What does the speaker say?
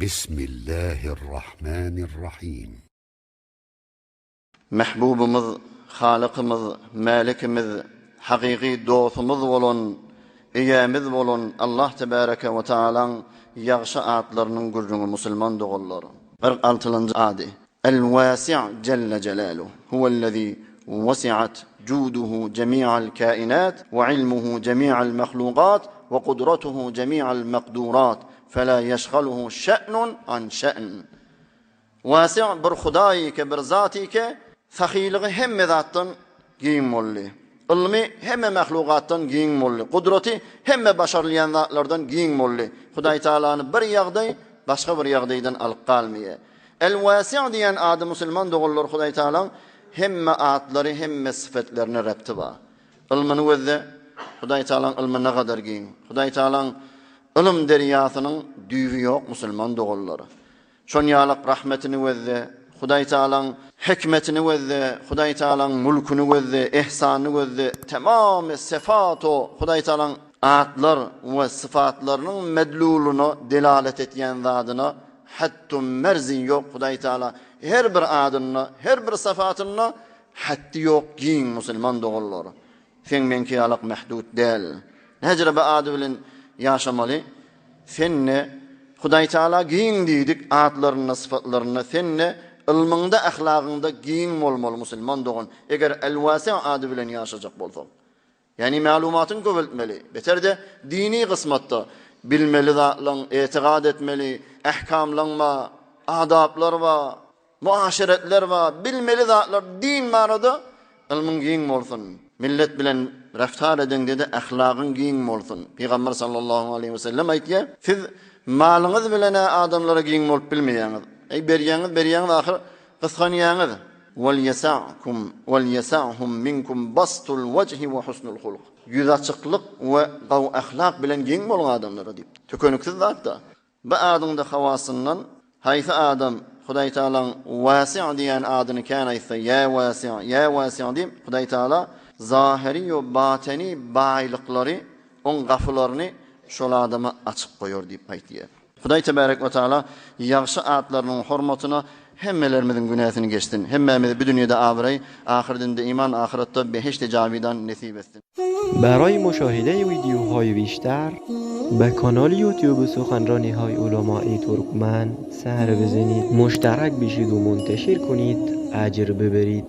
بسم الله الرحمن الرحيم. Mehbubumuz, Halıkımız, Malikimiz, hakiki dostumuz bolun, iyemiz bolun Allah Tebareke ve Teala'nın yağşı adlarının gurrunu Müslüman doğullar. 46. adi. El-Vasi' Celle Celaluhu huvellezî vasi'at juduhu cemî'al kainat ve ilmuhu cemî'al mahlukat ve kudretuhu cemî'al makdurat فلا يشغله شأن عن شأن. واسع bir Hudayi ke bir zati ke sahilığı hem zattan giyin molli. İlmi hem mahlukattan giyin molli. Kudreti hem başarlayan zatlardan giyin molli. Hudayi Teala'nı bir yağday başka bir yağdaydan alıp kalmaya. El-Vasi' diyen adı Müslüman doğullar Hudayi Teala'nın hem atları hem sıfatlarını repti var. İlmini vezde Hudayi Teala'nın ilmine kadar giyin. Hudayi Teala'nın ilim deryasının düğü yok Müslüman doğulları. Şonyalık rahmetini vezde, Hudayi Teala'nın hikmetini vezde, Hudayi Teala'nın mulkunu vezde, ihsanını vezde, tamamı sıfatı Hudayi Teala'nın atlar ve sıfatlarının medlulunu delalet etyen zadına hattun merzi yok Hudayi Teala. Her bir adını, her bir sıfatını haddi yok giyin Müslüman doğulları. Fen menkiyalık mehdud değil. Necre be adı bilin yaşamalı. Senne Hudayi Teala giyin dedik adlarına sıfatlarına senne ilminde ahlakında giyin olmalı Müslüman doğun. Eğer el-Vasi' adı bilen yaşayacak bolsa. Yani malumatın köpeltmeli. Beter de dini kısmatta bilmeli zatlan, etikad etmeli, ahkamlanma, adaplar var, muaşeretler var, bilmeli zatlar din manada ilmin giyin olsun. Millet bilen raftar edin dedi ahlakın giyin olsun. Peygamber sallallahu aleyhi ve sellem aytya siz malınız bilen adamlara giyin olup bilmeýäňiz. Berýäňiz ahir kıskanýaňyz. Wal yasa'hum minkum bastul vejhi ve husnul huluk. Yüz açıklık ve gaw ahlak bilen giyin bolan adamlara dip. Tökönüksiz zatda. Bu adamda havasından haysi adam Hudayi Teala'nın Vasi' diýen adyny kan aýtsa ya Vasi' diýip Hudayi Teala zahiri ve batini baýlyklary on gafylaryny şol adama açyp goýar diýip aýtýar. Hudayi Tebarek ve Teala ýagşy atlarynyň hormatyna hemmelerimizin günahsyny geçsin. Hemmemizi bu dünýede awray, ahirinde iman, ahiretde beheşt-i cavidan nesip etsin. برای مشاهده ویدیوهای بیشتر به کانال یوتیوب سخنرانی های علمای ترکمن سر بزنید، مشترک بشید و منتشر کنید، اجر ببرید.